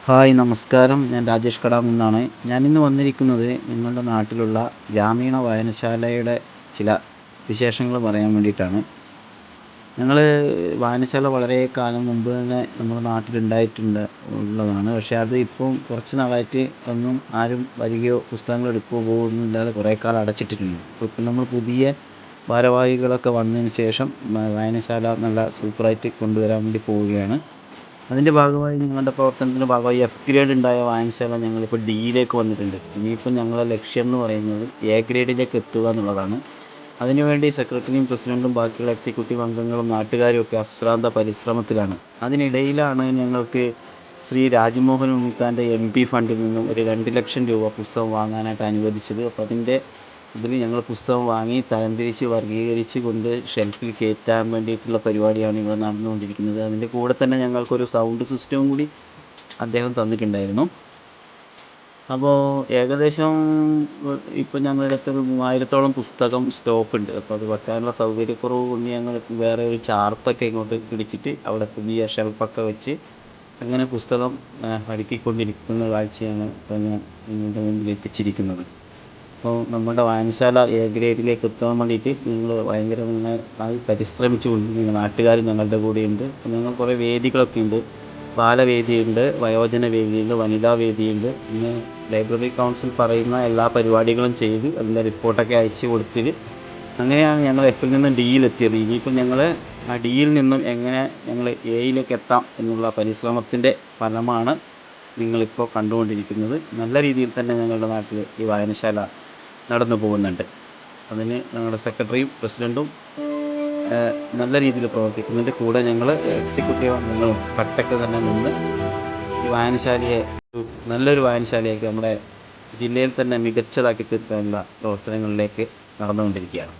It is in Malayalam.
ഹായ് നമസ്കാരം. ഞാൻ രാജേഷ് കടാമിൽ നിന്നാണ്. ഞാനിന്ന് വന്നിരിക്കുന്നത് നിങ്ങളുടെ നാട്ടിലുള്ള ഗ്രാമീണ വായനശാലയുടെ ചില വിശേഷങ്ങൾ പറയാൻ വേണ്ടിയിട്ടാണ്. ഞങ്ങൾ വായനശാല വളരെ കാലം മുമ്പ് തന്നെ നമ്മുടെ നാട്ടിലുണ്ടായിട്ടുണ്ട് ഉള്ളതാണ്. പക്ഷേ അത് ഇപ്പം കുറച്ച് നാളായിട്ട് ഒന്നും ആരും വരികയോ പുസ്തകങ്ങൾ എടുക്കുകയോ പോകുകയൊന്നും ഇല്ലാതെ കുറേ കാലം അടച്ചിട്ടിട്ടുണ്ട്. ഇപ്പം നമ്മൾ പുതിയ ഭാരവാഹികളൊക്കെ വന്നതിന് ശേഷം വായനശാല നല്ല സൂപ്പറായിട്ട് കൊണ്ടുവരാൻ വേണ്ടി പോവുകയാണ്. അതിൻ്റെ ഭാഗമായി ഞങ്ങളുടെ പ്രവർത്തനത്തിൻ്റെ ഭാഗമായി എഫ് ഗ്രേഡ് ഉണ്ടായ വായനശാല ഞങ്ങളിപ്പോൾ ഡിയിലേക്ക് വന്നിട്ടുണ്ട്. ഇനിയിപ്പോൾ ഞങ്ങളുടെ ലക്ഷ്യം എന്ന് പറയുന്നത് എ ഗ്രേഡിലേക്ക് എത്തുക എന്നുള്ളതാണ്. അതിനുവേണ്ടി സെക്രട്ടറിയും പ്രസിഡൻറ്റും ബാക്കിയുള്ള എക്സിക്യൂട്ടീവ് അംഗങ്ങളും നാട്ടുകാരും ഒക്കെ അശ്രാന്ത പരിശ്രമത്തിലാണ്. അതിനിടയിലാണ് ഞങ്ങൾക്ക് ശ്രീ രാജ്മോഹൻ ഉണ്ണിത്താൻ്റെ MP ഫണ്ടിൽ നിന്നും ഒരു 2 ലക്ഷം രൂപ പുസ്തകം വാങ്ങാനായിട്ട് അനുവദിച്ചത്. അപ്പോൾ അതിൻ്റെ ഇതിൽ ഞങ്ങൾ പുസ്തകം വാങ്ങി തരംതിരിച്ച് വർഗ്ഗീകരിച്ച് കൊണ്ട് ഷെൽഫിൽ കയറ്റാൻ വേണ്ടിയിട്ടുള്ള പരിപാടിയാണ് ഇവിടെ നടന്നുകൊണ്ടിരിക്കുന്നത്. അതിൻ്റെ കൂടെ തന്നെ ഞങ്ങൾക്കൊരു സൗണ്ട് സിസ്റ്റവും കൂടി അദ്ദേഹം തന്നിട്ടുണ്ടായിരുന്നു. അപ്പോൾ ഏകദേശം ഇപ്പം ഞങ്ങളുടെ അടുത്ത് 3000-ഓളം പുസ്തകം സ്റ്റോക്കുണ്ട്. അപ്പോൾ അത് വെക്കാനുള്ള സൗകര്യക്കുറവ് കൊണ്ട് ഞങ്ങൾ വേറെ ഒരു ചാർട്ടൊക്കെ ഇങ്ങോട്ട് പിടിച്ചിട്ട് അവിടെ പുതിയ ഷെൽഫൊക്കെ വെച്ച് അങ്ങനെ പുസ്തകം അടുക്കിക്കൊണ്ടിരിക്കുന്ന കാഴ്ചയാണ് ഇപ്പോൾ ഞാൻ നിങ്ങളുടെ മുമ്പിൽ എത്തിച്ചിരിക്കുന്നത്. അപ്പോൾ നമ്മുടെ വായനശാല എ ഗ്രേഡിലേക്ക് എത്താൻ വേണ്ടിയിട്ട് നിങ്ങൾ ഭയങ്കരമായി പരിശ്രമിച്ചു കൊണ്ടിരിക്കുന്ന നാട്ടുകാർ ഞങ്ങളുടെ കൂടെയുണ്ട്. അപ്പോൾ ഞങ്ങൾ കുറേ വേദികളൊക്കെ ഉണ്ട്. ബാലവേദിയുണ്ട്, വയോജന വേദിയുണ്ട്, വനിതാ വേദിയുണ്ട്. പിന്നെ ലൈബ്രറി കൗൺസിൽ പറയുന്ന എല്ലാ പരിപാടികളും ചെയ്ത് അതിൻ്റെ റിപ്പോർട്ടൊക്കെ അയച്ച് കൊടുത്തിട്ട് അങ്ങനെയാണ് ഞങ്ങൾ എഫിൽ നിന്ന് ഡിയിലെത്തിയത്. ഇനിയിപ്പോൾ ഞങ്ങൾ ആ ഡിയിൽ നിന്നും എങ്ങനെ ഞങ്ങൾ എയിലേക്ക് എത്താം എന്നുള്ള പരിശ്രമത്തിൻ്റെ ഫലമാണ് നിങ്ങളിപ്പോൾ കണ്ടുകൊണ്ടിരിക്കുന്നത്. നല്ല രീതിയിൽ തന്നെ ഞങ്ങളുടെ നാട്ടിൽ ഈ വായനശാല നടന്നു പോകുന്നുണ്ട്. അതിന് ഞങ്ങളുടെ സെക്രട്ടറിയും പ്രസിഡൻറ്റും നല്ല രീതിയിൽ പ്രവർത്തിക്കുന്നുണ്ട്. കൂടെ ഞങ്ങൾ എക്സിക്യൂട്ടീവ് അംഗങ്ങളും കട്ടക്ക് തന്നെ നിന്ന് ഈ വായനശാലയെ നല്ലൊരു വായനശാലയാക്കി നമ്മുടെ ജില്ലയിൽ തന്നെ മികച്ചതാക്കി തീർക്കാനുള്ള പ്രവർത്തനങ്ങളിലേക്ക് നടന്നുകൊണ്ടിരിക്കുകയാണ്.